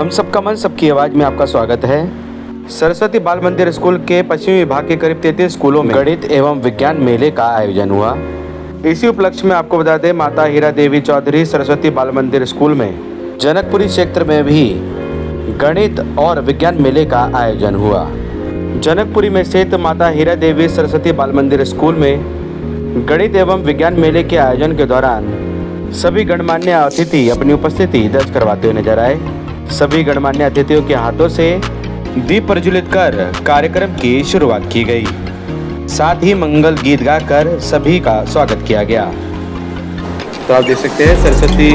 हम सबका मन सबकी आवाज में आपका स्वागत है। सरस्वती बाल मंदिर स्कूल के पश्चिमी विभाग के करीब 33 स्कूलों में गणित एवं विज्ञान मेले का आयोजन हुआ। इसी उपलक्ष्य में आपको बता दें, माता हीरा देवी चौधरी सरस्वती बाल मंदिर स्कूल में जनकपुरी क्षेत्र में भी गणित और विज्ञान मेले का आयोजन हुआ। जनकपुरी में स्थित माता हीरा देवी सरस्वती बाल मंदिर स्कूल में गणित एवं विज्ञान मेले के आयोजन के दौरान सभी गणमान्य अतिथि अपनी उपस्थिति दर्ज करवाते हुए नजर आए। सभी गणमान्य अतिथियों के हाथों से दीप प्रज्वलित कर कार्यक्रम की शुरुआत की गई। साथ ही मंगल गीत गाकर सभी का स्वागत किया गया। तो आप देख सकते हैं सरस्वती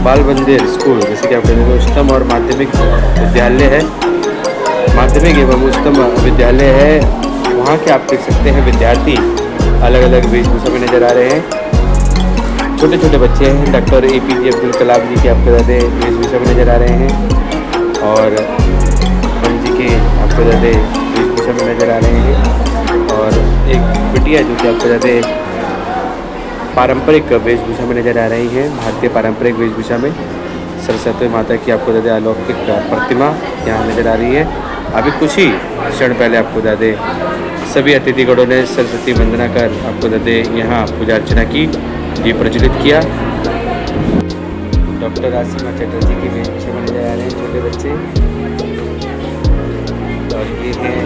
बाल मंदिर स्कूल, जैसे कि आप देखते उच्चतम और माध्यमिक विद्यालय है, माध्यमिक एवं उच्चतम विद्यालय है। वहाँ के आप देख सकते हैं विद्यार्थी अलग अलग वेशभूषा में नजर आ रहे हैं। छोटे छोटे बच्चे हैं, डॉक्टर APJ अब्दुल कलाम जी के आपको ज़्यादा वेशभूषा में नजर आ रहे हैं और हम जी के आपको ज़्यादा वेशभूषा में नजर आ रहे हैं। और एक बिटिया जो कि आपको ज़्यादा पारंपरिक वेशभूषा में नजर आ रही है, भारतीय पारंपरिक वेशभूषा में सरस्वती माता की आपको ज़्यादा अलौकिक प्रतिमा यहाँ नजर आ रही है। अभी कुछ ही क्षण पहले आपको ज़्यादा सभी अतिथिगणों ने सरस्वती वंदना कर आपको ज़्यादा यहाँ पूजा अर्चना की, दीप प्रज्वलित किया। डॉक्टर आसिमा चटर्जी की वेशभूषा में नजर आ रहे हैं छोटे बच्चे, और ये हैं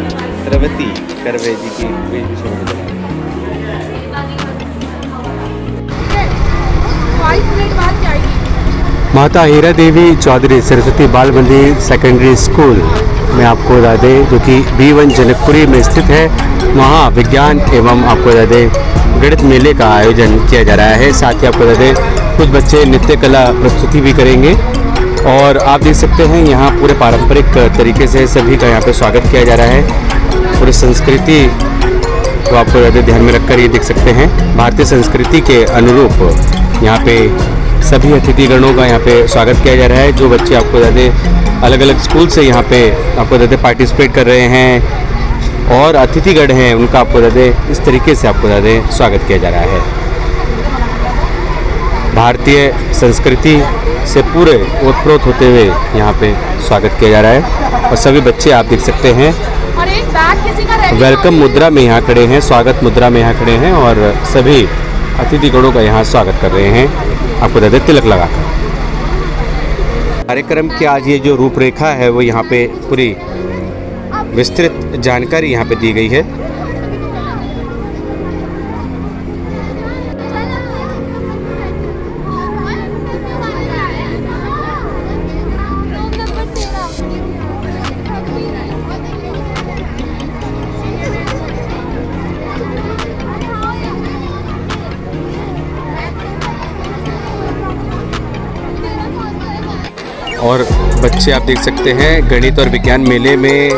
द्रवती करवे जी की वेशभूषा में नजर आ रहे हैं। माता हीरा देवी चौधरी सरस्वती बाल मंदिर सेकेंडरी स्कूल में आपको बता दें, जो कि B1 जनकपुरी में स्थित है, वहाँ विज्ञान एवं आपको बता दें गणित मेले का आयोजन किया जा रहा है। साथ ही आपको बता दें कुछ बच्चे नृत्य कला प्रस्तुति भी करेंगे और आप देख सकते हैं यहाँ पूरे पारंपरिक तरीके से सभी का यहाँ पे स्वागत किया जा रहा है। पूरी संस्कृति को आपको ज़्यादा ध्यान में रखकर ये देख सकते हैं, भारतीय संस्कृति के अनुरूप यहाँ पे सभी अतिथिगणों का यहाँ पे स्वागत किया जा रहा है। जो बच्चे आपको ज़्यादा अलग अलग स्कूल से यहाँ पे आपको ज़्यादा पार्टिसिपेट कर रहे हैं और अतिथिगण हैं, उनका आपको ज़्यादा इस तरीके से आपको ज़्यादा स्वागत किया जा रहा है। भारतीय संस्कृति से पूरे ओतप्रोत होते हुए यहाँ पे स्वागत किया जा रहा है और सभी बच्चे आप देख सकते हैं वेलकम मुद्रा में यहाँ खड़े हैं, स्वागत मुद्रा में यहाँ खड़े हैं और सभी अतिथिगणों का यहाँ स्वागत कर रहे हैं आपको ज़्यादा तिलक लगाकर। कार्यक्रम की आज ये जो रूपरेखा है वो यहाँ पे पूरी विस्तृत जानकारी यहाँ पे दी गई है। और बच्चे आप देख सकते हैं गणित और विज्ञान मेले में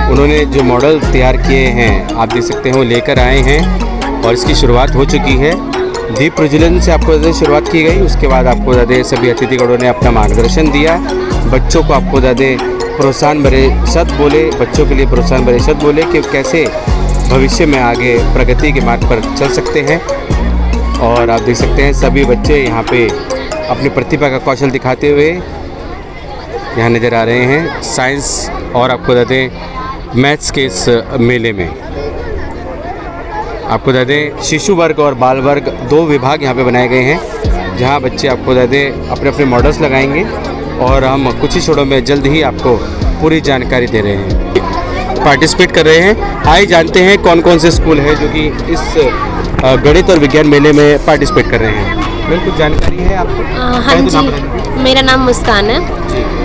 उन्होंने जो मॉडल तैयार किए हैं आप देख सकते हैं वो लेकर आए हैं और इसकी शुरुआत हो चुकी है। दीप प्रज्वलन से आपको ज़्यादा शुरुआत की गई, उसके बाद आपको ज़्यादा सभी अतिथिगणों ने अपना मार्गदर्शन दिया। बच्चों को आपको ज़्यादा प्रोत्साहन भरे शब्द बोले, बच्चों के लिए प्रोत्साहन भरे शब्द बोले कि कैसे भविष्य में आगे प्रगति के मार्ग पर चल सकते हैं। और आप देख सकते हैं सभी बच्चे यहाँ पे अपनी प्रतिभा का कौशल दिखाते हुए यहाँ नज़र आ रहे हैं साइंस और आपको बता दें मैथ्स के इस मेले में। आपको बता दें शिशु वर्ग और बाल वर्ग दो विभाग यहाँ पे बनाए गए हैं, जहाँ बच्चे आपको बता दें अपने अपने मॉडल्स लगाएंगे और हम कुछ ही क्षणों में जल्द ही आपको पूरी जानकारी दे रहे हैं। पार्टिसिपेट कर रहे हैं, आइए जानते हैं कौन कौन से स्कूल हैं जो कि इस गणित और विज्ञान मेले में पार्टिसिपेट कर रहे हैं। कुछ जानकारी है आपको? हाँ जी, मेरा नाम मुस्कान है।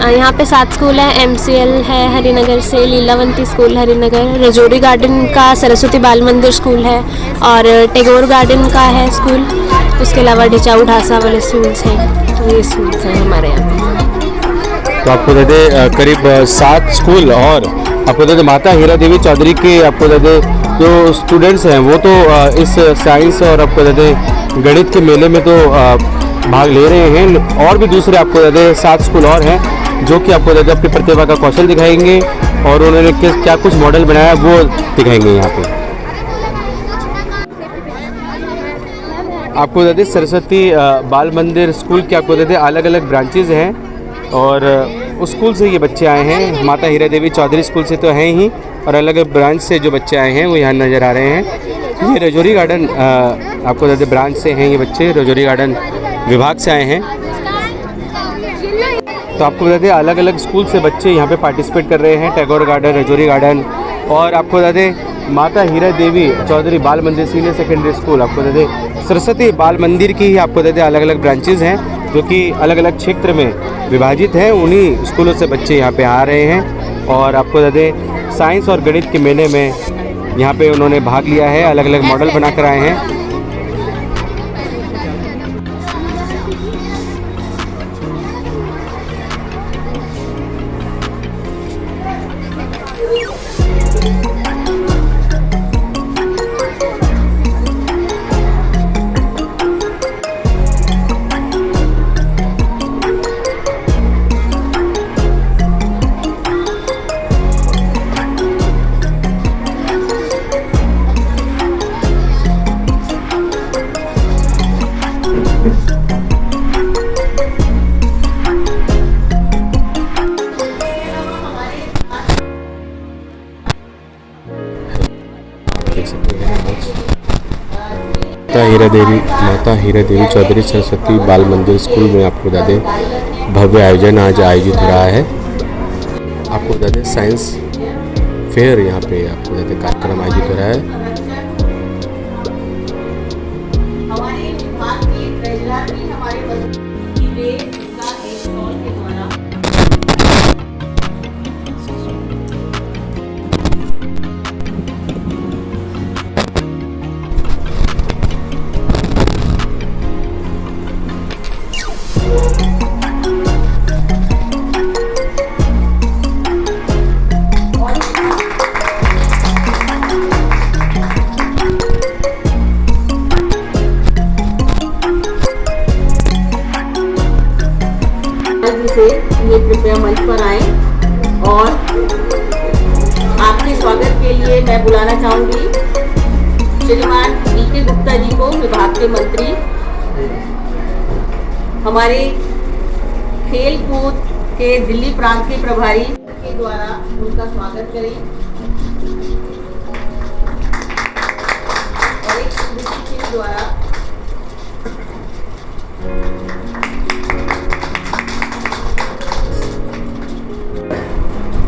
यहाँ पे 7 स्कूल है, MCL है हरिनगर से, लीलावंती स्कूल हरिनगर, रजौरी गार्डन का सरस्वती बाल मंदिर स्कूल है और टैगोर गार्डन का है स्कूल। उसके अलावा डिचाऊ ढासा वाले स्कूल्स हैं, तो ये स्कूल्स हैं हमारे यहाँ। तो आपको दे करीब 7 स्कूल और आपको दे माता हीरा देवी चौधरी के आपको दे जो स्टूडेंट्स हैं वो तो इस साइंस और आपको दे गणित के मेले में तो भाग ले रहे हैं और भी दूसरे आपको ज़्यादा 7 स्कूल और हैं जो कि आपको ज़्यादा अपनी प्रतिभा का कौशल दिखाएंगे और उन्होंने क्या कुछ मॉडल बनाया वो दिखाएंगे यहाँ पे। आपको ज़्यादा सरस्वती बाल मंदिर स्कूल के आपको ज़्यादा अलग अलग ब्रांचेज़ हैं और उस स्कूल से ये बच्चे आए हैं। माता हीरा देवी चौधरी स्कूल से तो हैं ही, और अलग अलग ब्रांच से जो बच्चे आए हैं वो यहाँ नज़र आ रहे हैं। ये रजौरी गार्डन आपको बता दें ब्रांच से हैं ये बच्चे, रजौरी गार्डन विभाग से आए हैं। तो आपको बता दें अलग अलग स्कूल से बच्चे यहाँ पे पार्टिसिपेट कर रहे हैं। टैगोर गार्डन, रजौरी गार्डन, और आपको बता दें माता हीरा देवी चौधरी बाल मंदिर सीनियर सेकेंडरी स्कूल, आपको बता दें सरस्वती बाल मंदिर की ही आपको बता दें अलग अलग ब्रांचेज़ हैं जो कि अलग अलग क्षेत्र में विभाजित हैं। उन्हीं स्कूलों से बच्चे यहाँ पे आ रहे हैं और आपको बता दें साइंस और गणित के मेले में यहाँ पे उन्होंने भाग लिया है। अलग अलग मॉडल बना कर आए हैं। माता हीरा देवी चौधरी सरस्वती बाल मंदिर स्कूल में आपको बता दें भव्य आयोजन आज आयोजित हो रहा है। आपको बता दें साइंस फेयर यहाँ पे आपको बता दें कार्यक्रम आयोजित हो रहा है। ये कृपया मंच पर आए और आपके स्वागत के लिए मैं बुलाना चाहूंगी श्रीमान डी.के. गुप्ता जी को, विभाग के मंत्री। हमारे खेल कूद के दिल्ली प्रांत के प्रभारी के द्वारा उनका स्वागत करें और एक स्मृति के द्वारा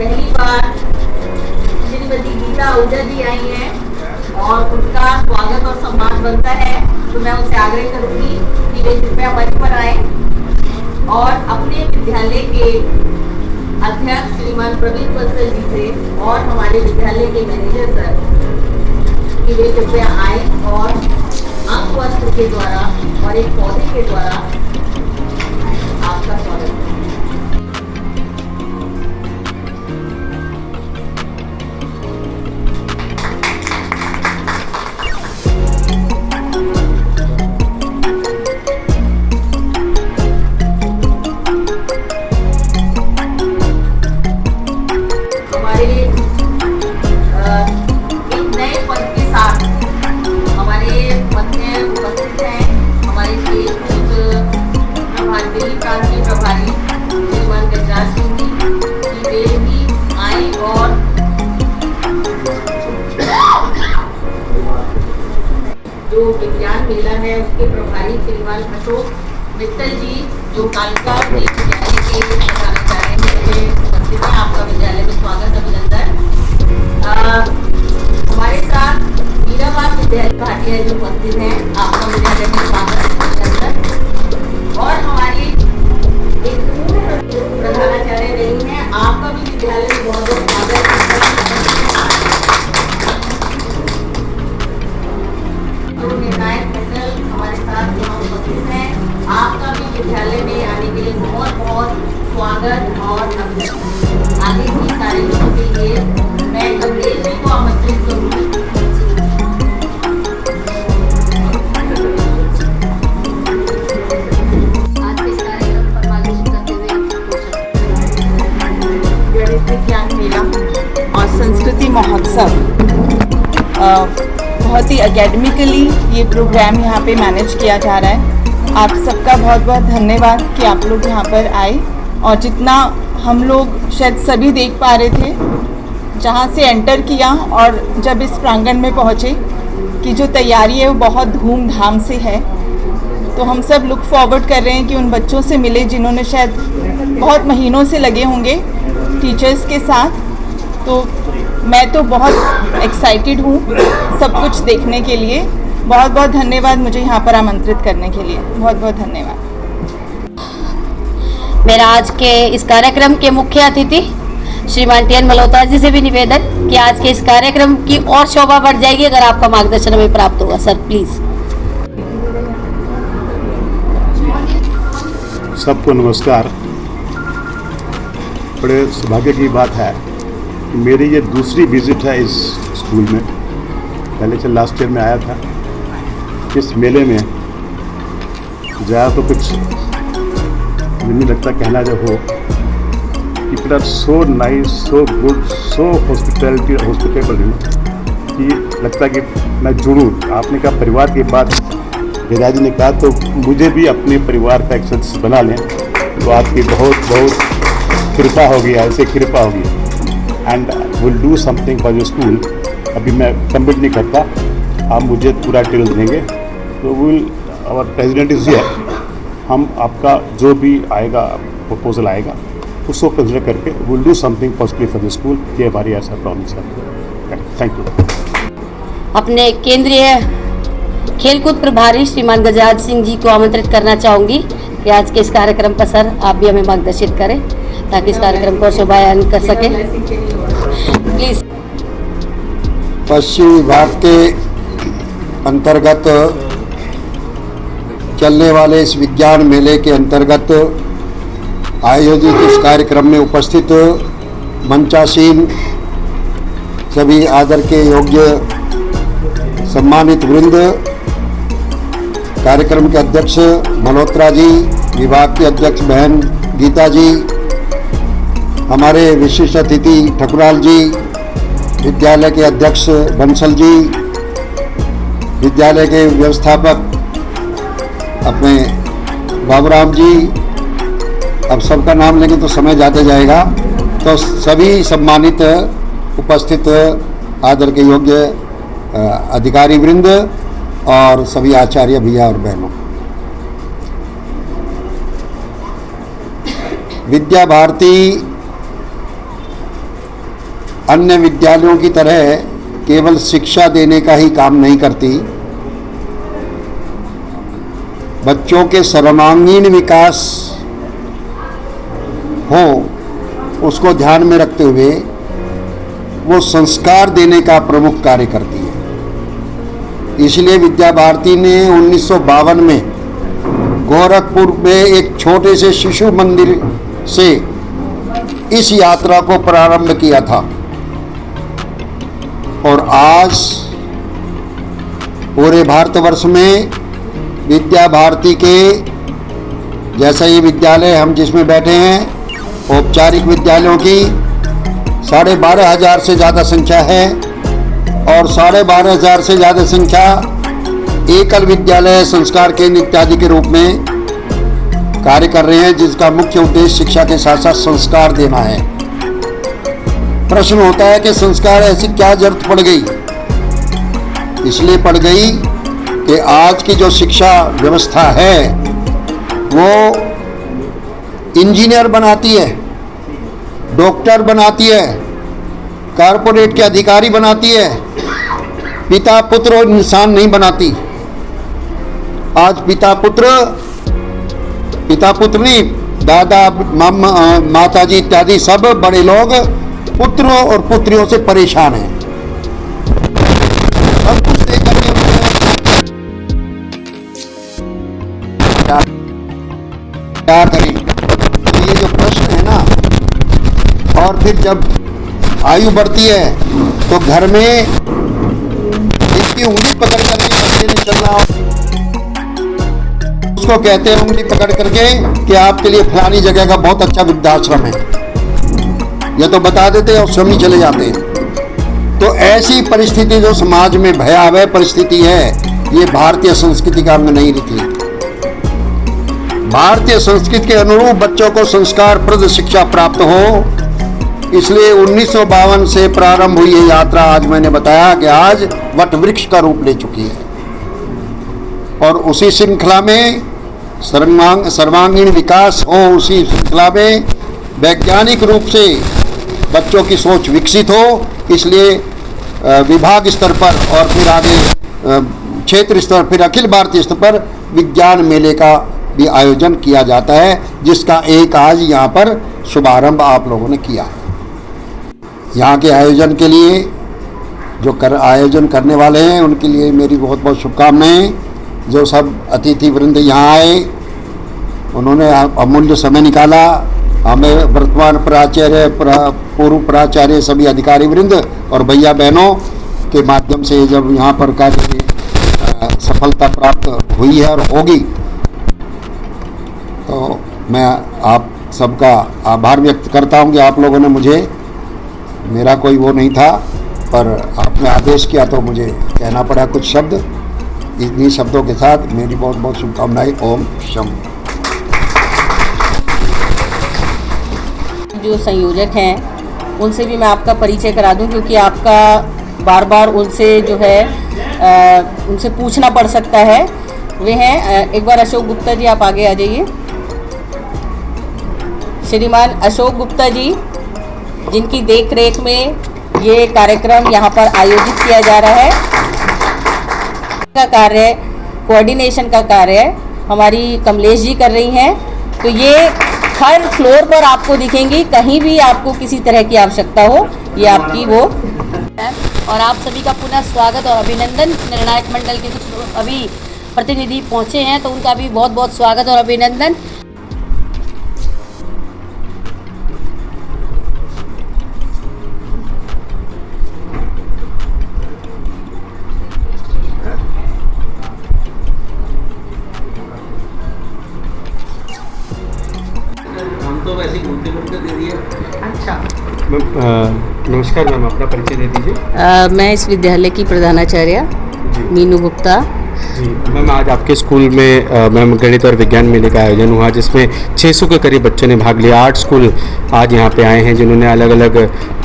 पहली बार श्रीमती गीता आहूजा जी आई हैं और उनका स्वागत और सम्मान बनता है, तो मैं उनसे आग्रह करूंगी कि वे कृपया मंच पर आए और अपने विद्यालय के अध्यक्ष श्रीमान प्रवीण बंसल जी से और हमारे विद्यालय के मैनेजर सर कि वे कृपया आए और अंक वस्त्र के द्वारा और एक पौधे के द्वारा आपका स्वागत करें। जो विज्ञान मेला है उसके प्रभारी श्रीमान अशोक मित्तल जी जो कालका विद्यालय के प्रधानाचार्य हैं, आपका विद्यालय में स्वागत अभिनंदन। हमारे साथ मीराबाद विद्यालय भाटिया जो उपस्थित हैं, आपका विद्यालय में स्वागत अभिनंदन। और हमारी एक प्रधानाचार्य रही हैं, आपका भी विद्यालय में बहुत बहुत स्वागत। हमारे साथ यहाँ उपस्थित हैं, आपका भी विद्यालय में आने के लिए बहुत बहुत स्वागत और अभिनंदन। आगे भी कार्यक्रमों के लिए मैं कमलेश जी को आमंत्रित करूंगी। आज के इस कार्यक्रम पर मार्गदर्शन करते हुए गणित विज्ञान मेला और संस्कृति महोत्सव बहुत ही एकेडमिकली ये प्रोग्राम यहाँ पे मैनेज किया जा रहा है। आप सबका बहुत बहुत धन्यवाद कि आप लोग यहाँ पर आए और जितना हम लोग शायद सभी देख पा रहे थे, जहाँ से एंटर किया और जब इस प्रांगण में पहुँचे कि जो तैयारी है वो बहुत धूमधाम से है। तो हम सब लुक फॉरवर्ड कर रहे हैं कि उन बच्चों से मिले जिन्होंने शायद बहुत महीनों से लगे होंगे टीचर्स के साथ। तो मैं तो बहुत एक्साइटेड हूँ सब कुछ देखने के लिए। बहुत बहुत धन्यवाद मुझे यहाँ पर आमंत्रित करने के लिए, बहुत बहुत धन्यवाद। मेरा आज के इस कार्यक्रम के मुख्य अतिथि श्रीमान टी.एन. मल्होत्रा जी से भी निवेदन कि आज के इस कार्यक्रम की और शोभा बढ़ जाएगी अगर आपका मार्गदर्शन हमें प्राप्त होगा। Sir please. सबको नमस्कार। बड़े सौभाग्य की बात है कि मेरी ये दूसरी विजिट है इस स्कूल में। पहले से लास्ट ईयर में आया था। इस मेले में ज़्यादा तो कुछ मुझे नहीं लगता कहना जब हो। People are so nice, so good, so hospitable कि लगता है कि मैं जुड़ूँ। आपने कहा परिवार की बात, विराज जी ने कहा, तो मुझे भी अपने परिवार का एक सदस्य बना लें तो आपकी बहुत बहुत कृपा होगी, ऐसे कृपा होगी। And will do something for your school. अभी मैं कमिट नहीं करता, आप मुझे पूरा डिटेल्स देंगे तो will, our president is here. हम आपका जो भी आएगा प्रपोजल आएगा उसको कंसिडर करके will do something positive for the school. ये हमारी ऐसा प्रॉमिस है। Thank you. अपने केंद्रीय खेलकूद प्रभारी श्रीमान गजराज सिंह जी को आमंत्रित करना चाहूँगी कि आज के इस कार्यक्रम पर सर आप भी हमें मार्गदर्शित करें ताकि इस कार्यक्रम को शोभायमान कर सकें। प्लीज। पश्चिम विभाग के अंतर्गत चलने वाले इस विज्ञान मेले के अंतर्गत आयोजित इस कार्यक्रम में उपस्थित मंचासीन सभी आदर के योग्य सम्मानित वृंद, कार्यक्रम के अध्यक्ष मल्होत्रा जी, विभाग के अध्यक्ष बहन गीता जी, हमारे विशिष्ट अतिथि ठकुराल जी, विद्यालय के अध्यक्ष बंसल जी, विद्यालय के व्यवस्थापक अपने बाबूराम जी, अब सबका नाम लेंगे तो समय जाते जाएगा। तो सभी सम्मानित उपस्थित आदर के योग्य अधिकारी वृंद और सभी आचार्य भैया और बहनों, विद्या भारती अन्य विद्यालयों की तरह केवल शिक्षा देने का ही काम नहीं करती, बच्चों के सर्वांगीण विकास हो उसको ध्यान में रखते हुए वो संस्कार देने का प्रमुख कार्य करती है। इसलिए विद्या भारती ने 1952 में गोरखपुर में एक छोटे से शिशु मंदिर से इस यात्रा को प्रारंभ किया था और आज पूरे भारतवर्ष में विद्या भारती के जैसा ये विद्यालय हम जिसमें बैठे हैं, औपचारिक विद्यालयों की 12,500 से ज़्यादा संख्या है और 12,500 से ज़्यादा संख्या एकल विद्यालय, संस्कार केंद्र इत्यादि के रूप में कार्य कर रहे हैं, जिसका मुख्य उद्देश्य शिक्षा के साथ साथ संस्कार देना है। प्रश्न होता है कि संस्कार ऐसी क्या जरूरत पड़ गई? इसलिए पड़ गई कि आज की जो शिक्षा व्यवस्था है वो इंजीनियर बनाती है, डॉक्टर बनाती है, कारपोरेट के अधिकारी बनाती है, पिता पुत्र और इंसान नहीं बनाती। आज पिता पुत्र नहीं, दादा माता जी इत्यादि सब बड़े लोग पुत्रों और पुत्रियों से परेशान हैं। सब कुछ देकर के क्या करें? तो ये जो प्रश्न है ना, और फिर जब आयु बढ़ती है तो घर में इसकी उंगली पकड़ करके बच्चे ने चलना, उसको कहते हैं उंगली पकड़ करके कि आपके लिए फलानी जगह का बहुत अच्छा वृद्धाश्रम है, ये तो बता देते हैं और स्वयं ही चले जाते हैं। तो ऐसी परिस्थिति जो समाज में भयावह परिस्थिति है, ये भारतीय संस्कृति का अंग नहीं निकली। भारतीय संस्कृति के अनुरूप बच्चों को संस्कारप्रद शिक्षा प्राप्त हो, इसलिए 1952 से प्रारंभ हुई ये यात्रा आज मैंने बताया कि आज वट वृक्ष का रूप ले चुकी है। और उसी श्रृंखला में सर्वांगीण विकास हो, उसी श्रृंखला में वैज्ञानिक रूप से बच्चों की सोच विकसित हो, इसलिए विभाग स्तर पर और फिर आगे क्षेत्र स्तर, फिर अखिल भारतीय स्तर पर विज्ञान मेले का भी आयोजन किया जाता है, जिसका एक आज यहाँ पर शुभारंभ आप लोगों ने किया। यहाँ के आयोजन के लिए जो आयोजन करने वाले हैं उनके लिए मेरी बहुत बहुत शुभकामनाएं। जो सब अतिथि वृंद यहाँ आए, उन्होंने अमूल्य समय निकाला, हमें वर्तमान प्राचार्य, पूर्व प्राचार्य, सभी अधिकारी वृंद और भैया बहनों के माध्यम से जब यहाँ पर कार्य में सफलता प्राप्त हुई है और होगी, तो मैं आप सबका आभार व्यक्त करता हूँ कि आप लोगों ने मुझे, मेरा कोई वो नहीं था, पर आपने आदेश किया तो मुझे कहना पड़ा कुछ शब्द। इन्हीं शब्दों के साथ मेरी बहुत बहुत शुभकामनाएं। ओम शम। जो संयोजक हैं उनसे भी मैं आपका परिचय करा दूं, क्योंकि आपका बार बार उनसे जो है उनसे पूछना पड़ सकता है। वे हैं एक बार अशोक गुप्ता जी, आप आगे आ जाइए। श्रीमान अशोक गुप्ता जी, जिनकी देख रेख में ये कार्यक्रम यहाँ पर आयोजित किया जा रहा है, का कार्य, कोऑर्डिनेशन का कार्य हमारी कमलेश जी कर रही हैं। तो ये हर फ्लोर पर आपको दिखेंगी, कहीं भी आपको किसी तरह की आवश्यकता हो, ये आपकी वो है। और आप सभी का पुनः स्वागत और अभिनंदन। निर्णायक मंडल के कुछ अभी प्रतिनिधि पहुँचे हैं, तो उनका भी बहुत बहुत स्वागत और अभिनंदन। नमस्कार मैम, अपना परिचय दे दीजिए। मैं इस विद्यालय की प्रधानाचार्य मीनू गुप्ता। जी मैम, आज आपके स्कूल में मैम गणित और विज्ञान मेले का आयोजन हुआ, जिसमें 600 के करीब बच्चों ने भाग लिया। 8 स्कूल आज यहाँ पे आए हैं जिन्होंने अलग अलग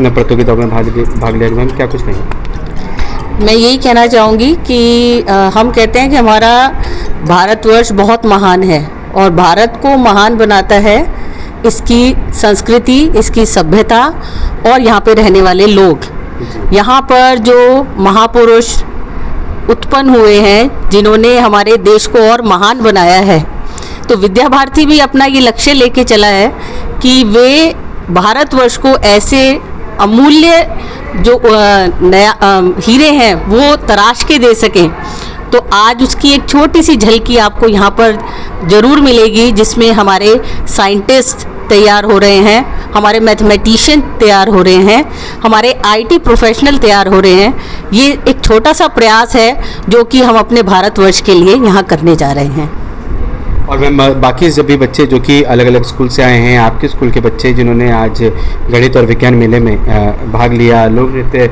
प्रतियोगिताओं में भाग लिया। मैम क्या कुछ कहेंगे? मैं यही कहना चाहूँगी कि हम कहते हैं कि हमारा भारतवर्ष बहुत महान है, और भारत को महान बनाता है इसकी संस्कृति, इसकी सभ्यता और यहाँ पे रहने वाले लोग। यहाँ पर जो महापुरुष उत्पन्न हुए हैं, जिन्होंने हमारे देश को और महान बनाया है, तो विद्या भारती भी अपना ये लक्ष्य लेके चला है कि वे भारतवर्ष को ऐसे अमूल्य जो नया हीरे हैं वो तराश के दे सकें। तो आज उसकी एक छोटी सी झलकी आपको यहाँ पर ज़रूर मिलेगी, जिसमें हमारे साइंटिस्ट तैयार हो रहे हैं, हमारे मैथमेटिशियन तैयार हो रहे हैं, हमारे आईटी प्रोफेशनल तैयार हो रहे हैं। ये एक छोटा सा प्रयास है जो कि हम अपने भारतवर्ष के लिए यहाँ करने जा रहे हैं। और मैम बाकी सभी बच्चे जो कि अलग अलग स्कूल से आए हैं, आपके स्कूल के बच्चे जिन्होंने आज गणित और विज्ञान मेले में भाग लिया, लोक नृत्य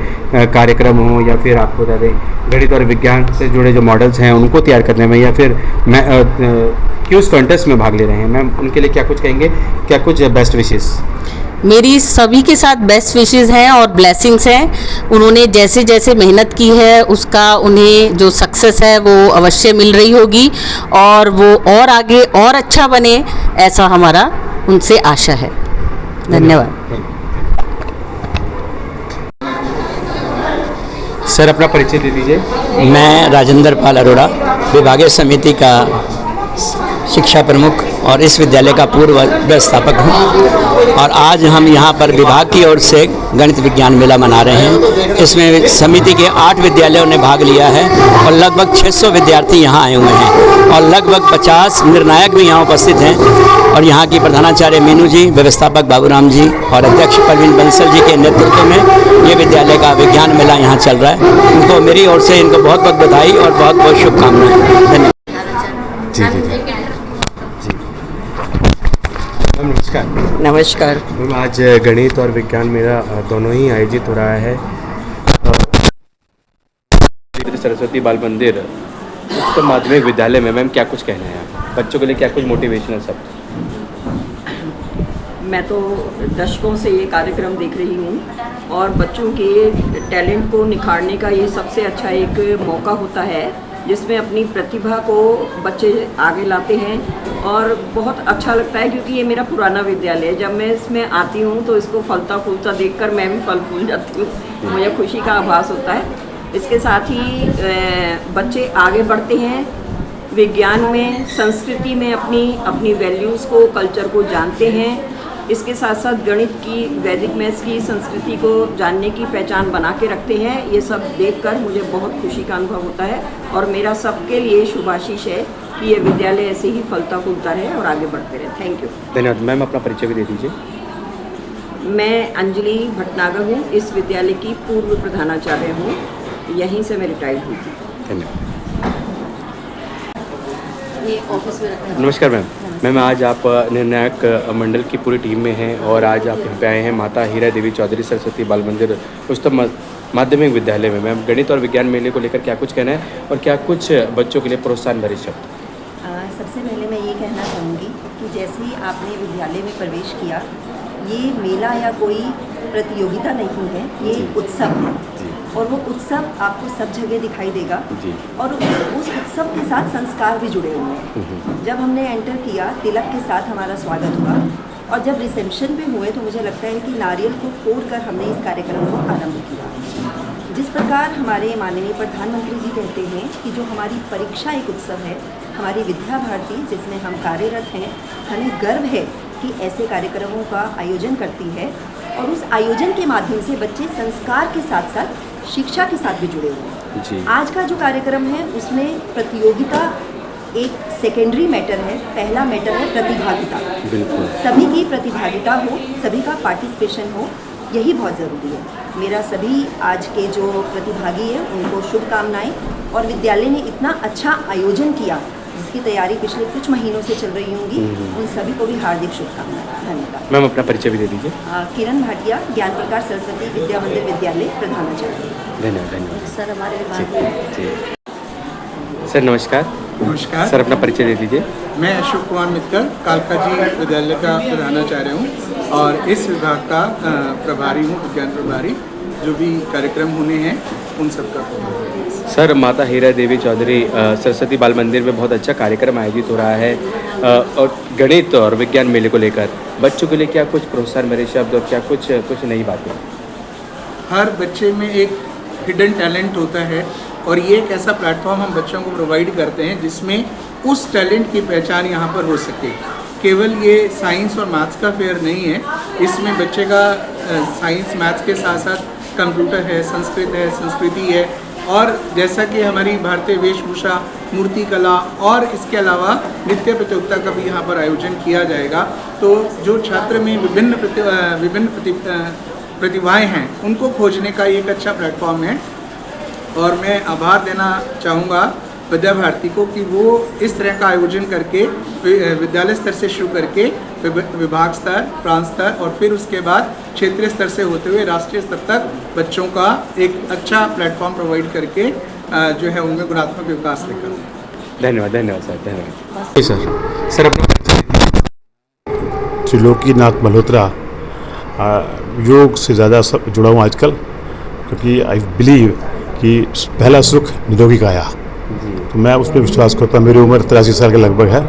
कार्यक्रम हो या फिर आपको बता दें गणित और विज्ञान से जुड़े जो मॉडल्स हैं उनको तैयार करने में, या फिर क्यूज कॉन्टेस्ट में भाग ले रहे हैं, मैम उनके लिए क्या कुछ कहेंगे? क्या कुछ बेस्ट विशेष? मेरी सभी के साथ बेस्ट विशेस हैं और ब्लेसिंग्स हैं। उन्होंने जैसे जैसे मेहनत की है उसका उन्हें जो सक्सेस है वो अवश्य मिल रही होगी, और वो और आगे और अच्छा बने, ऐसा हमारा उनसे आशा है। धन्यवाद। सर अपना परिचय दे दीजिए। मैं राजेंद्र पाल अरोड़ा, विभागीय समिति का शिक्षा प्रमुख और इस विद्यालय का पूर्व व्यवस्थापक हूँ। और आज हम यहाँ पर विभाग की ओर से गणित विज्ञान मेला मना रहे हैं। इसमें समिति के 8 विद्यालयों ने भाग लिया है और लगभग 600 विद्यार्थी यहाँ आए हुए हैं, और लगभग 50 निर्णायक भी यहाँ उपस्थित हैं। और यहाँ की प्रधानाचार्य मीनू जी, व्यवस्थापक बाबूराम जी और अध्यक्ष परवीन बंसल जी के नेतृत्व में ये विद्यालय का विज्ञान मेला यहाँ चल रहा है। उनको मेरी ओर से इनको बहुत बहुत बधाई और बहुत बहुत शुभकामनाएं। धन्यवाद। जी जी जी नमस्कार। नमस्कार। मैम आज गणित और विज्ञान मेला दोनों ही आयोजित हो रहा है। सरस्वती बाल मंदिर उच्च माध्यमिक विद्यालय में मैम क्या कुछ कहना है आप? बच्चों के लिए क्या कुछ मोटिवेशनल शब्द? मैं तो दशकों से ये कार्यक्रम देख रही हूँ और बच्चों के टैलेंट को निखारने का ये सबसे अच्छा एक मौका होता है, जिसमें अपनी प्रतिभा को बच्चे आगे लाते हैं और बहुत अच्छा लगता है, क्योंकि ये मेरा पुराना विद्यालय है। जब मैं इसमें आती हूँ तो इसको फलता फूलता देखकर मैं भी फल फूल जाती हूँ, मुझे खुशी का आभास होता है। इसके साथ ही बच्चे आगे बढ़ते हैं, विज्ञान में, संस्कृति में अपनी वैल्यूज़ को, कल्चर को जानते हैं। इसके साथ साथ गणित की, वैदिक मैथ्स की संस्कृति को जानने की पहचान बना के रखते हैं। ये सब देखकर मुझे बहुत खुशी का अनुभव होता है और मेरा सबके लिए शुभाशीष है कि ये विद्यालय ऐसे ही फलता फूलता रहे और आगे बढ़ते रहे। Thank you. धन्यवाद मैम, अपना परिचय भी दे दीजिए। मैं अंजलि भटनागर हूँ, इस विद्यालय की पूर्व प्रधानाचार्य हूँ, यहीं से मैं रिटायर्ड हुई थी। धन्यवाद। ये ऑफिस में रखा है। नमस्कार मैम, आज आप निर्णायक मंडल की पूरी टीम में हैं और आज आप यहाँ पे आए हैं माता हीरा देवी चौधरी सरस्वती बाल मंदिर उच्चतम माध्यमिक विद्यालय में। मैम, गणित और विज्ञान मेले को लेकर क्या कुछ कहना है और क्या कुछ बच्चों के लिए प्रोत्साहन भरे शब्द? सबसे पहले मैं ये कहना चाहूँगी कि जैसे ही आपने विद्यालय में प्रवेश किया, ये मेला या कोई प्रतियोगिता नहीं है, ये उत्सव है और वो उत्सव आपको सब जगह दिखाई देगा और उस उत्सव के साथ संस्कार भी जुड़े हुए हैं। जब हमने एंटर किया, तिलक के साथ हमारा स्वागत हुआ और जब रिसेप्शन पे हुए तो मुझे लगता है कि नारियल को फोड़कर हमने इस कार्यक्रम को आरंभ किया। जिस प्रकार हमारे माननीय प्रधानमंत्री जी कहते हैं कि जो हमारी परीक्षा एक उत्सव है, हमारी विद्या भारती जिसमें हम कार्यरत हैं, हमें गर्व है कि ऐसे कार्यक्रमों का आयोजन करती है और उस आयोजन के माध्यम से बच्चे संस्कार के साथ साथ शिक्षा के साथ भी जुड़े हुए हैं। आज का जो कार्यक्रम है उसमें प्रतियोगिता एक सेकेंडरी मैटर है, पहला मैटर है प्रतिभागिता। बिल्कुल, सभी की प्रतिभागिता हो, सभी का पार्टिसिपेशन हो, यही बहुत ज़रूरी है। मेरा सभी आज के जो प्रतिभागी हैं उनको शुभकामनाएं और विद्यालय ने इतना अच्छा आयोजन किया जिसकी तैयारी पिछले कुछ महीनों से चल रही होंगी, उन सभी को भी हार्दिक शुभकामनाएं। धन्यवाद। मैम, अपना परिचय भी दे दीजिए। किरण भाटिया, ज्ञान प्रकाश सरस्वती विद्या मंदिर विद्यालय प्रधानाचार्य। धन्यवाद। सर हमारे विभाग में। सर नमस्कार। नमस्कार सर, अपना परिचय दे दीजिए। मैं अशोक कुमार मित्तल, कालका जी विद्यालय का प्रधानाचार्य हूँ और इस विभाग का प्रभारी हूँ, विज्ञान प्रभारी। जो भी कार्यक्रम होने हैं उन सब का प्रभारी। सर, माता हीरा देवी चौधरी सरस्वती बाल मंदिर में बहुत अच्छा कार्यक्रम आयोजित हो रहा है और गणित और विज्ञान मेले को लेकर बच्चों के लिए क्या कुछ प्रोत्साहन भरे शब्द और क्या कुछ नई बातें? हर बच्चे में एक हिडन टैलेंट होता है और ये एक ऐसा प्लेटफॉर्म हम बच्चों को प्रोवाइड करते हैं जिसमें उस टैलेंट की पहचान यहाँ पर हो सके। केवल ये साइंस और मैथ्स का फेयर नहीं है, इसमें बच्चे का साइंस मैथ्स के साथ साथ कंप्यूटर है, संस्कृत है, संस्कृति है और जैसा कि हमारी भारतीय वेशभूषा, मूर्ति कला और इसके अलावा नृत्य प्रतियोगिता का भी यहाँ पर आयोजन किया जाएगा। तो जो छात्र में विभिन्न प्रतिभाएं हैं उनको खोजने का एक अच्छा प्लेटफॉर्म है और मैं आभार देना चाहूँगा विद्या भारती को कि वो इस तरह का आयोजन करके विद्यालय स्तर से शुरू करके विभाग स्तर, प्रांत स्तर और फिर उसके बाद क्षेत्रीय स्तर से होते हुए राष्ट्रीय स्तर तक बच्चों का एक अच्छा प्लेटफॉर्म प्रोवाइड करके जो है उनमें गुणात्मक विकास लेकर। धन्यवाद सर। धन्यवाद सर अपना त्रिलोकीनाथ मल्होत्रा योग से ज़्यादा जुड़ा हूँ आजकल, क्योंकि आई बिलीव कि पहला सुख निरोगी काया, तो मैं उस पर विश्वास करता हूँ। मेरी उम्र 83 साल के लगभग है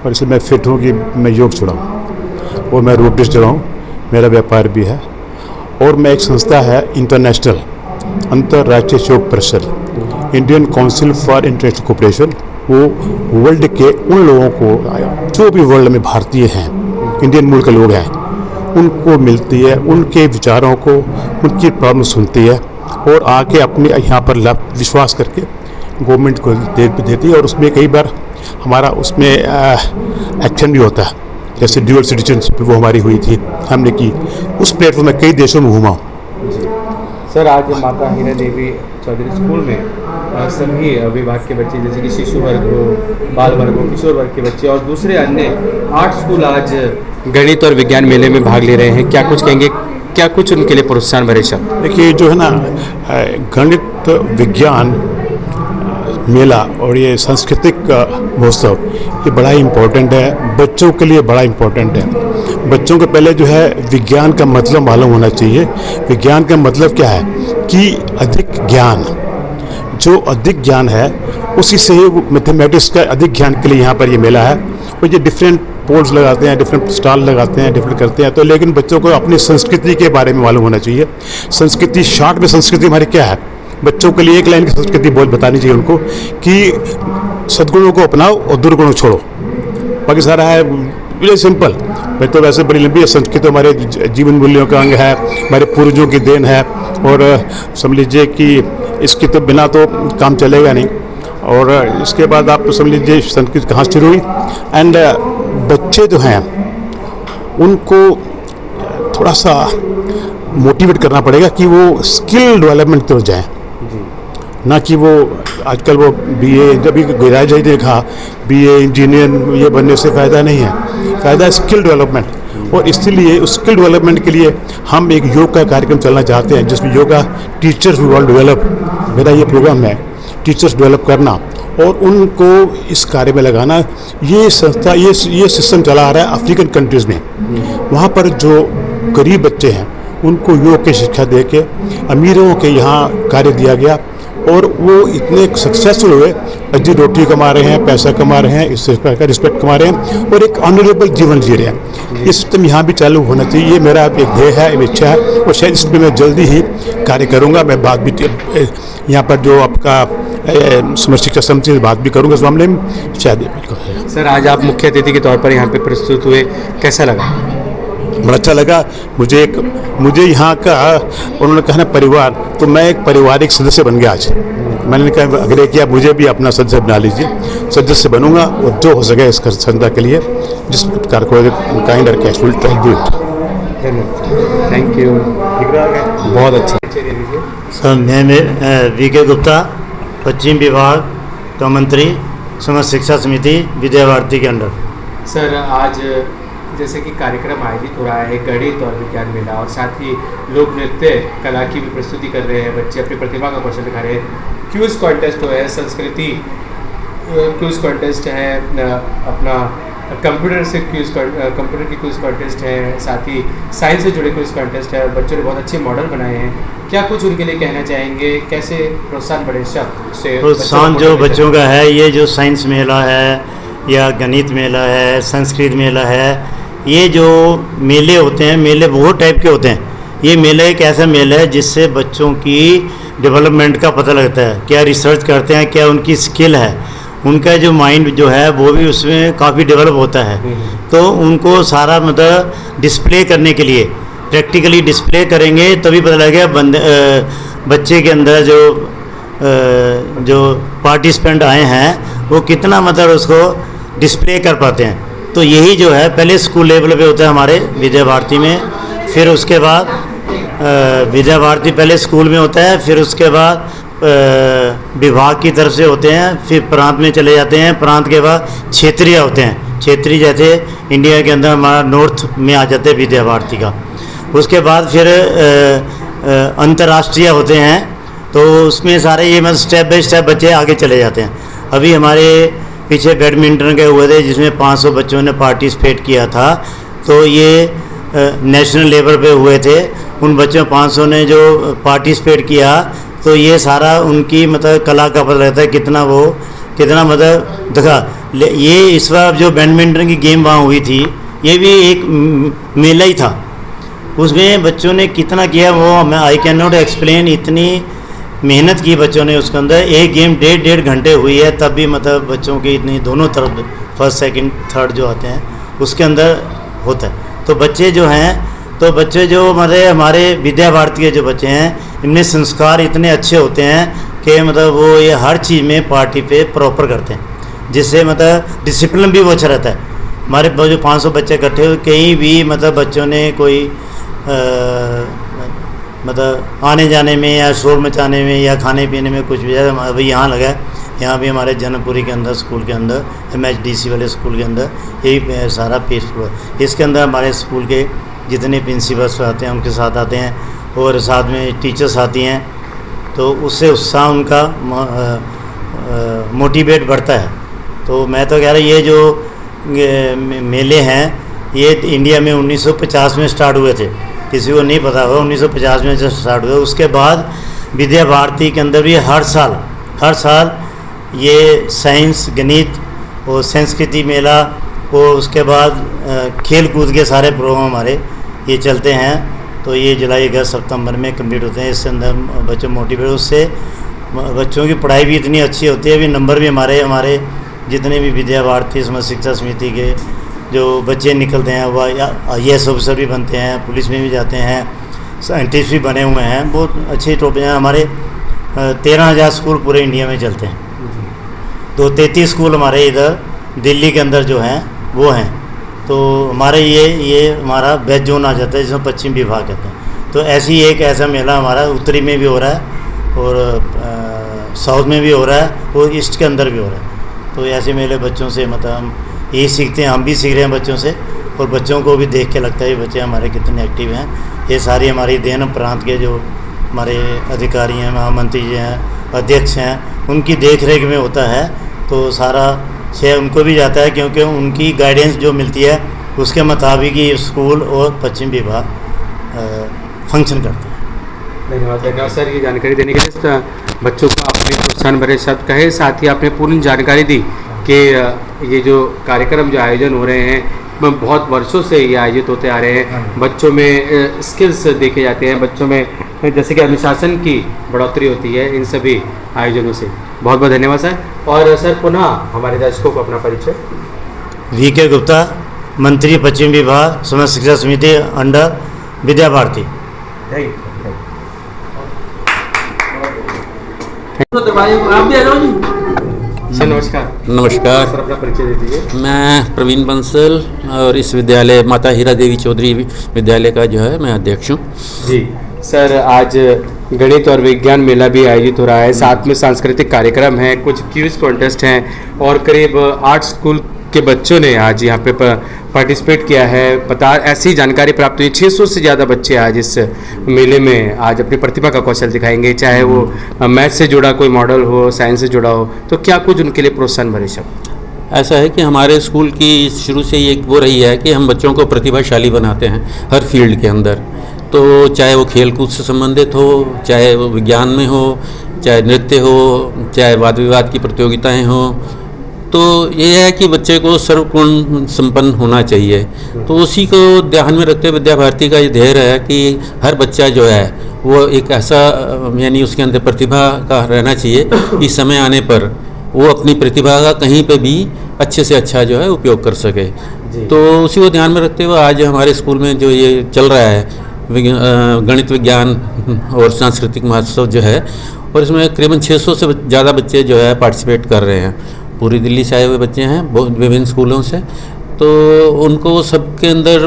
और इसलिए मैं फिट हूँ कि मैं योग जुड़ा हूँ और मैं रोबोटिक्स जुड़ा हूँ, मेरा व्यापार भी है और मैं एक संस्था है इंटरनेशनल अंतर्राष्ट्रीय योग परिषद, Indian council for international cooperation, वो वर्ल्ड के उन लोगों को जो भी वर्ल्ड में भारतीय हैं, इंडियन मूल के लोग हैं, उनको मिलती है, उनके विचारों को, उनकी प्रॉब्लम सुनती है और आके अपने यहाँ पर विश्वास करके गवर्नमेंट को देती है और उसमें कई बार हमारा उसमें एक्शन भी होता है, जैसे ड्यूअल सिटीजनशिप वो हमारी हुई थी, हमने की। उस प्लेटफॉर्म में कई देशों में घूमा। सर, आज माता हीरा देवी चौधरी स्कूल में सभी विभाग के बच्चे जैसे कि शिशु वर्ग हो, बाल वर्ग हो, किशोर वर्ग के बच्चे और दूसरे अन्य 8 स्कूल आज गणित और विज्ञान मेले में भाग ले रहे हैं। क्या कुछ कहेंगे, क्या कुछ उनके लिए प्रोत्साहन भरे शब्द? देखिए, जो है ना गणित, विज्ञान, मेला और ये सांस्कृतिक महोत्सव ये बड़ा ही इम्पोर्टेंट है, बच्चों के लिए बड़ा इम्पोर्टेंट है। बच्चों को पहले जो है विज्ञान का मतलब मालूम होना चाहिए। विज्ञान का मतलब क्या है कि अधिक ज्ञान, जो अधिक ज्ञान है उसी से ही मैथमेटिक्स का अधिक ज्ञान के लिए यहाँ पर ये मेला है। और ये डिफरेंट पोल्स लगाते हैं, डिफरेंट स्टॉल लगाते हैं, डिफरेंट करते हैं। तो लेकिन बच्चों को अपनी संस्कृति के बारे में मालूम होना चाहिए। संस्कृति, शॉर्ट में संस्कृति हमारी क्या है, बच्चों के लिए एक लाइन की संस्कृति बहुत बतानी चाहिए उनको कि सद्गुणों को अपनाओ और दुर्गुणों छोड़ो। बाकी सारा है वेरी सिंपल। मैं तो वैसे बड़ी लंबी है, संस्कृत तो हमारे जीवन मूल्यों का अंग है, हमारे पूर्वजों की देन है और समझ लीजिए कि इसके तो बिना तो काम चलेगा नहीं। और इसके बाद आप समझ लीजिए संस्कृत कहाँ शुरू हुई। एंड बच्चे जो हैं उनको थोड़ा सा मोटिवेट करना पड़ेगा कि वो स्किल डेवलपमेंट की ओर जाएँ, ना कि वो आजकल वो बीए, जब भी गिराज ने कहा बीए इंजीनियर ये बनने से फ़ायदा नहीं है, फ़ायदा है स्किल डेवलपमेंट। और इसलिए उस स्किल डेवलपमेंट के लिए हम एक योग का कार्यक्रम चलना चाहते हैं जिसमें योगा टीचर्स विल डेवलप, मेरा ये प्रोग्राम है टीचर्स डेवलप करना और उनको इस कार्य में लगाना। ये संस्था ये सिस्टम चला आ रहा है अफ्रीकन कंट्रीज़ में। वहाँ पर जो गरीब बच्चे हैं उनको योग की शिक्षा दे के अमीरों के यहाँ कार्य दिया गया और वो इतने सक्सेसफुल हुए, अच्छी रोटी कमा रहे हैं, पैसा कमा रहे हैं, इस का रिस्पेक्ट कमा रहे हैं और एक ऑनरेबल जीवन जी रहे हैं। ये सिस्टम यहाँ भी चालू होना चाहिए, ये मेरा एक ध्येय है, एक इच्छा है और शायद इस पर मैं जल्दी ही कार्य करूँगा। मैं बात भी यहाँ पर जो आपका समर शिक्षा समिति से बात भी करूँगा इस मामले में शायद। सर, आज आप मुख्य अतिथि के तौर पर यहाँ पे प्रस्तुत हुए, कैसा लगा? बड़ा अच्छा लगा मुझे यहाँ का, उन्होंने कहा ना परिवार, तो मैं एक पारिवारिक सदस्य बन गया आज। मैंने कहा आग्रह किया मुझे भी अपना सदस्य बना लीजिए, सदस्य बनूंगा और जो हो सके इस संस्था के लिए जिस प्रकार को काइंड और cash will try do it. Thank you, बहुत अच्छा। सर, मैं वीके गुप्ता, पश्चिम विभाग का मंत्री, समर शिक्षा समिति विद्या भारती के अंडर। सर, आज जैसे कि कार्यक्रम आयोजित हो रहा है गणित और विज्ञान मेला और साथ ही लोक नृत्य कला की भी प्रस्तुति कर रहे हैं, बच्चे अपनी प्रतिभा का कौशल दिखा रहे हैं। क्विज कॉन्टेस्ट है, संस्कृति क्विज कॉन्टेस्ट है, अपना कंप्यूटर की क्विज कॉन्टेस्ट है, साथ ही साइंस से जुड़े क्विज कॉन्टेस्ट है। बच्चों ने बहुत अच्छे मॉडल बनाए हैं, क्या कुछ उनके लिए कहना चाहेंगे? कैसे प्रोत्साहन बढ़े से? प्रोत्साहन जो बच्चों का है, ये जो साइंस मेला है या गणित मेला है, संस्कृत मेला है, ये जो मेले होते हैं, मेले बहुत टाइप के होते हैं। ये मेला एक ऐसा मेला है जिससे बच्चों की डेवलपमेंट का पता लगता है, क्या रिसर्च करते हैं, क्या उनकी स्किल है, उनका जो माइंड जो है वो भी उसमें काफ़ी डेवलप होता है। तो उनको सारा मतलब डिस्प्ले करने के लिए प्रैक्टिकली डिस्प्ले करेंगे तभी पता लगेगा बच्चे के अंदर जो पार्टिसिपेंट आए हैं वो कितना मतलब उसको डिस्प्ले कर पाते हैं। तो यही जो है पहले स्कूल लेवल पे होता है हमारे विद्या भारती में, फिर उसके बाद विद्या भारती पहले स्कूल में होता है, फिर उसके बाद विभाग की तरफ से होते हैं, फिर प्रांत में चले जाते हैं, प्रांत के बाद क्षेत्रीय होते हैं। क्षेत्रीय जैसे इंडिया के अंदर हमारा नॉर्थ में आ जाते हैं विद्या भारती का। उसके बाद फिर अंतर्राष्ट्रीय होते हैं, तो उसमें सारे ये मतलब स्टेप बाय स्टेप बच्चे आगे चले जाते हैं। अभी हमारे पीछे बैडमिंटन के हुए थे जिसमें 500 बच्चों ने पार्टिसिपेट किया था, तो ये नेशनल लेवल पे हुए थे। उन बच्चों 500 ने जो पार्टिसिपेट किया, तो ये सारा उनकी मतलब कला का पता लगता है कितना मतलब देखा। ये इस बार जो बैडमिंटन की गेम वहाँ हुई थी, ये भी एक मेला ही था, उसमें बच्चों ने कितना किया वो मैं आई कैन नॉट एक्सप्लेन। इतनी मेहनत की बच्चों ने उसके अंदर, एक गेम 1.5 घंटे हुई है, तब भी मतलब बच्चों की इतनी दोनों तरफ फर्स्ट सेकंड थर्ड जो आते हैं उसके अंदर होता है। तो बच्चे जो हैं, तो बच्चे जो मतलब हमारे विद्या भारती के जो बच्चे हैं, इनमें संस्कार इतने अच्छे होते हैं कि मतलब वो ये हर चीज़ में पार्टी पे प्रॉपर करते हैं, जिससे मतलब डिसिप्लिन भी वो अच्छा रहता है। हमारे जो 500 बच्चे इकट्ठे हुए, कहीं भी मतलब बच्चों ने कोई मतलब आने जाने में या शोर मचाने में या खाने पीने में कुछ भी, अभी यहाँ लगा है, यहाँ भी हमारे जन्मपुरी के अंदर स्कूल के अंदर MHDC वाले स्कूल के अंदर यही सारा पीसफुल है। इसके अंदर हमारे स्कूल के जितने प्रिंसिपल्स आते हैं उनके साथ आते हैं और साथ में टीचर्स आती हैं, तो उससे उत्साह उनका मोटिवेट बढ़ता है। तो मैं तो कह रहा ये जो मेले हैं ये इंडिया में 1950 में स्टार्ट हुए थे, किसी को नहीं पता होगा 1950 में जब स्टार्ट हुए। उसके बाद विद्या भारती के अंदर भी हर साल ये साइंस, गणित और संस्कृति मेला और उसके बाद खेल कूद के सारे प्रोग्राम हमारे ये चलते हैं। तो ये जुलाई, अगस्त, सितंबर में कंप्लीट होते हैं। इससे अंदर बच्चों मोटिवेट, उससे बच्चों की पढ़ाई भी इतनी अच्छी होती है। अभी नंबर भी हमारे जितने भी विद्या भारती समस्त शिक्षा समिति के जो बच्चे निकलते हैं वह IAS ऑफिसर भी बनते हैं, पुलिस में भी जाते हैं, साइंटिस्ट भी बने हुए हैं। बहुत अच्छी टॉपिक हैं। हमारे 13,000 स्कूल पूरे इंडिया में चलते हैं। तो 33 स्कूल हमारे इधर दिल्ली के अंदर जो हैं वो हैं। तो हमारे ये हमारा बेस्ट जोन आ जाता है जिसमें पश्चिम विभाग कहते हैं। तो ऐसा मेला हमारा उत्तरी में भी हो रहा है और साउथ में भी हो रहा है और ईस्ट के अंदर भी हो रहा है। तो ऐसे मेले बच्चों से मतलब हम यही सीखते हैं, हम भी सीख रहे हैं बच्चों से और बच्चों को भी देख के लगता है कि बच्चे हमारे कितने एक्टिव हैं। ये सारी हमारी देन प्रांत के जो हमारे अधिकारी हैं, महामंत्री जी हैं, अध्यक्ष हैं, उनकी देख रेख में होता है। तो सारा श्रेय उनको भी जाता है क्योंकि उनकी गाइडेंस जो मिलती है उसके मुताबिक ही स्कूल और पश्चिम विभाग फंक्शन करते हैं। धन्यवाद सर ये जानकारी देने के लिए। बच्चों को आपने प्रोत्साहन भरे शब्द कहे, साथ ही आपने पूर्ण जानकारी दी कि ये जो कार्यक्रम जो आयोजन हो रहे हैं बहुत वर्षों से ये आयोजित होते आ रहे हैं। बच्चों में स्किल्स देखे जाते हैं, बच्चों में जैसे कि अनुशासन की बढ़ोतरी होती है इन सभी आयोजनों से। बहुत बहुत धन्यवाद सर। और सर पुनः हमारे दर्शकों को अपना परिचय। VK गुप्ता, मंत्री पश्चिम विभाग समस्त शिक्षा समिति अंडर विद्या भारती। सर नमस्कार। नमस्कार सर अपना परिचय दे दीजिए। मैं प्रवीण बंसल और इस विद्यालय माता हीरा देवी चौधरी विद्यालय का जो है मैं अध्यक्ष हूँ। जी सर, आज गणित और विज्ञान मेला भी आयोजित हो रहा है, साथ में सांस्कृतिक कार्यक्रम है, कुछ क्विज कॉन्टेस्ट हैं और करीब 8 स्कूल के बच्चों ने आज यहाँ पे पार्टिसिपेट किया है। पता ऐसी जानकारी प्राप्त हुई 600 से ज़्यादा बच्चे आज इस मेले में आज अपनी प्रतिभा का कौशल दिखाएंगे, चाहे वो मैथ से जुड़ा कोई मॉडल हो, साइंस से जुड़ा हो। तो क्या कुछ उनके लिए प्रोत्साहन भरे शब्द? ऐसा है कि हमारे स्कूल की शुरू से ये वो रही है कि हम बच्चों को प्रतिभाशाली बनाते हैं हर फील्ड के अंदर। तो चाहे वो खेल कूद से संबंधित हो, चाहे वो विज्ञान में हो, चाहे नृत्य हो, चाहे वाद विवाद की प्रतियोगिताएं हो। तो ये है कि बच्चे को सर्वगुण संपन्न होना चाहिए। तो उसी को ध्यान में रखते हुए विद्या भारती का ये ध्येय है कि हर बच्चा जो है वो एक ऐसा यानी उसके अंदर प्रतिभा का रहना चाहिए कि समय आने पर वो अपनी प्रतिभा का कहीं पे भी अच्छे से अच्छा जो है उपयोग कर सके। तो उसी को ध्यान में रखते हुए आज हमारे स्कूल में जो ये चल रहा है गणित विज्ञान और सांस्कृतिक महोत्सव जो है, और इसमें करीबन 600 से ज़्यादा बच्चे जो है पार्टिसिपेट कर रहे हैं। पूरी दिल्ली से आए हुए बच्चे हैं विभिन्न स्कूलों से। तो उनको सबके अंदर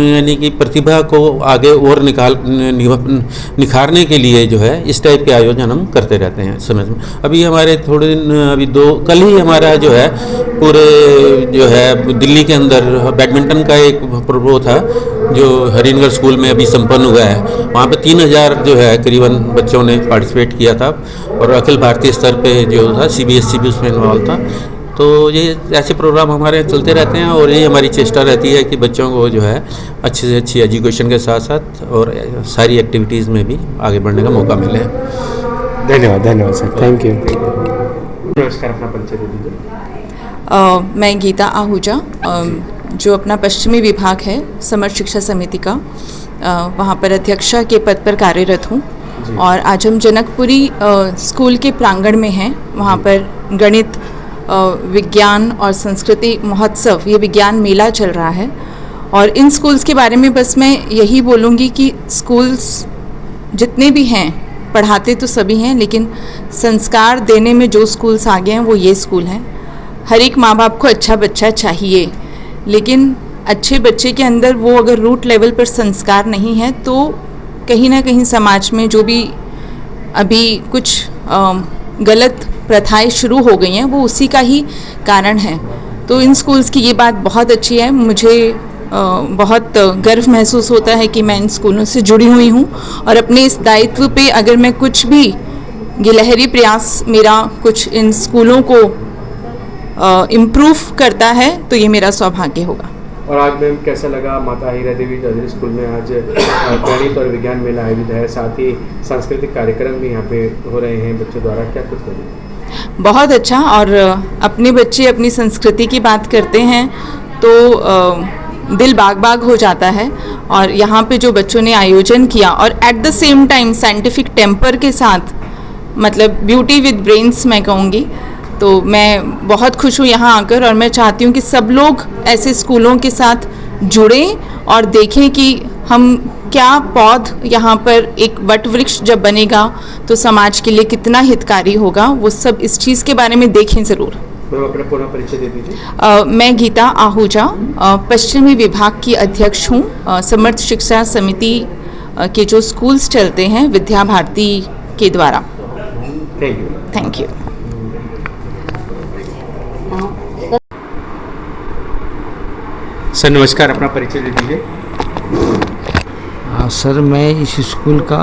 यानी कि प्रतिभा को आगे और निखारने के लिए जो है इस टाइप के आयोजन हम करते रहते हैं समय में। अभी हमारे थोड़े दिन कल ही हमारा जो है पूरे जो है दिल्ली के अंदर बैडमिंटन का एक प्रोग्राम था जो हरिनगर स्कूल में अभी संपन्न हुआ है। वहाँ पे 3000 जो है करीबन बच्चों ने पार्टिसिपेट किया था और अखिल भारतीय स्तर पे जो था CBSE भी उसमें इन्वॉल्व था। तो ये ऐसे प्रोग्राम हमारे चलते रहते हैं और ये हमारी चेष्टा रहती है कि बच्चों को जो है अच्छे से अच्छी एजुकेशन के साथ साथ और सारी एक्टिविटीज़ में भी आगे बढ़ने का मौका मिले। धन्यवाद सर, थैंक यू। नमस्कार, अपना परिचय दे दीजिए। मैं गीता आहूजा, जो अपना पश्चिमी विभाग है समर्थ शिक्षा समिति का, वहाँ पर अध्यक्षा के पद पर कार्यरत हूँ। और आज हम जनकपुरी स्कूल के प्रांगण में हैं। वहाँ पर गणित, विज्ञान और संस्कृति महोत्सव, ये विज्ञान मेला चल रहा है। और इन स्कूल्स के बारे में बस मैं यही बोलूँगी कि स्कूल्स जितने भी हैं पढ़ाते तो सभी हैं, लेकिन संस्कार देने में जो स्कूल्स आगे हैं वो ये स्कूल हैं। हर एक माँ बाप को अच्छा बच्चा चाहिए, लेकिन अच्छे बच्चे के अंदर वो अगर रूट लेवल पर संस्कार नहीं है तो कहीं ना कहीं समाज में जो भी अभी कुछ गलत प्रथाएं शुरू हो गई हैं वो उसी का ही कारण है। तो इन स्कूल्स की ये बात बहुत अच्छी है। मुझे बहुत गर्व महसूस होता है कि मैं इन स्कूलों से जुड़ी हुई हूँ और अपने इस दायित्व पे अगर मैं कुछ भी गिलहरी प्रयास मेरा कुछ इन स्कूलों को इम्प्रूव करता है तो ये मेरा सौभाग्य होगा। और आज मैम कैसा लगा माता हीरा देवी चौधरी स्कूल में आज गणित और विज्ञान मेला आयोजित है, साथ ही सांस्कृतिक कार्यक्रम भी यहाँ पे हो रहे हैं बच्चों द्वारा, क्या कुछ करें? बहुत अच्छा। और अपने बच्चे अपनी संस्कृति की बात करते हैं तो दिल बाग बाग हो जाता है। और यहाँ पे जो बच्चों ने आयोजन किया और at the same time scientific temper के साथ, मतलब ब्यूटी विद ब्रेन्स मैं कहूँगी, तो मैं बहुत खुश हूँ यहाँ आकर। और मैं चाहती हूँ कि सब लोग ऐसे स्कूलों के साथ जुड़ें और देखें कि हम क्या पौध यहाँ पर एक वट वृक्ष जब बनेगा तो समाज के लिए कितना हितकारी होगा, वो सब इस चीज़ के बारे में देखें ज़रूर। अपना पूरा परिचय दे दीजिए। मैं गीता आहूजा पश्चिमी विभाग की अध्यक्ष हूँ। समर्थ शिक्षा समिति के जो स्कूल्स चलते हैं विद्या भारती के द्वारा। Thank you. Thank you. Sir नमस्कार, अपना परिचय दे दीजिए। हाँ सर, मैं इस स्कूल का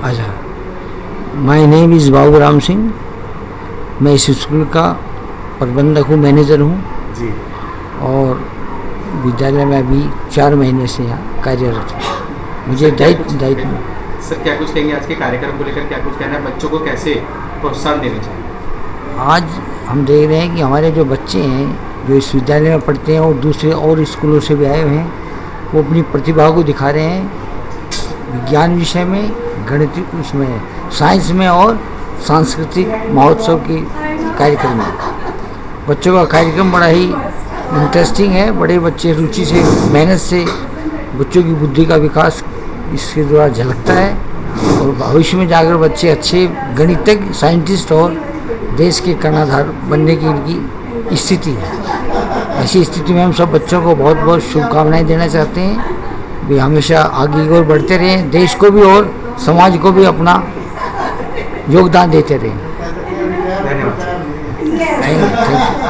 अच्छा, my name is Babu Ram Singh. मैं इस स्कूल का प्रबंधक हूँ, मैनेजर हूँ जी। और विद्यालय में अभी 4 महीने से यहाँ कार्यरत हूँ। मुझे दायित्व सर क्या कुछ कहेंगे आज के कार्यक्रम को लेकर, क्या कुछ कहना है, बच्चों को कैसे प्रोत्साहन देना चाहिए? आज हम देख रहे हैं कि हमारे जो बच्चे हैं जो इस विद्यालय में पढ़ते हैं और दूसरे और स्कूलों से भी आए हुए हैं, वो अपनी प्रतिभा को दिखा रहे हैं विज्ञान विषय में, गणित उसमें, साइंस में और सांस्कृतिक महोत्सव के कार्यक्रम में। बच्चों का कार्यक्रम बड़ा ही इंटरेस्टिंग है। बड़े बच्चे रुचि से, मेहनत से बच्चों की बुद्धि का विकास इसके द्वारा झलकता है और भविष्य में जाकर बच्चे अच्छे गणितज्ञ, साइंटिस्ट और देश के कर्णधार बनने की इनकी स्थिति है। ऐसी स्थिति में हम सब बच्चों को बहुत बहुत शुभकामनाएं देना चाहते हैं। वे हमेशा आगे की ओर बढ़ते रहें, देश को भी और समाज को भी अपना योगदान देते रहें। धन्यवाद। Thank you.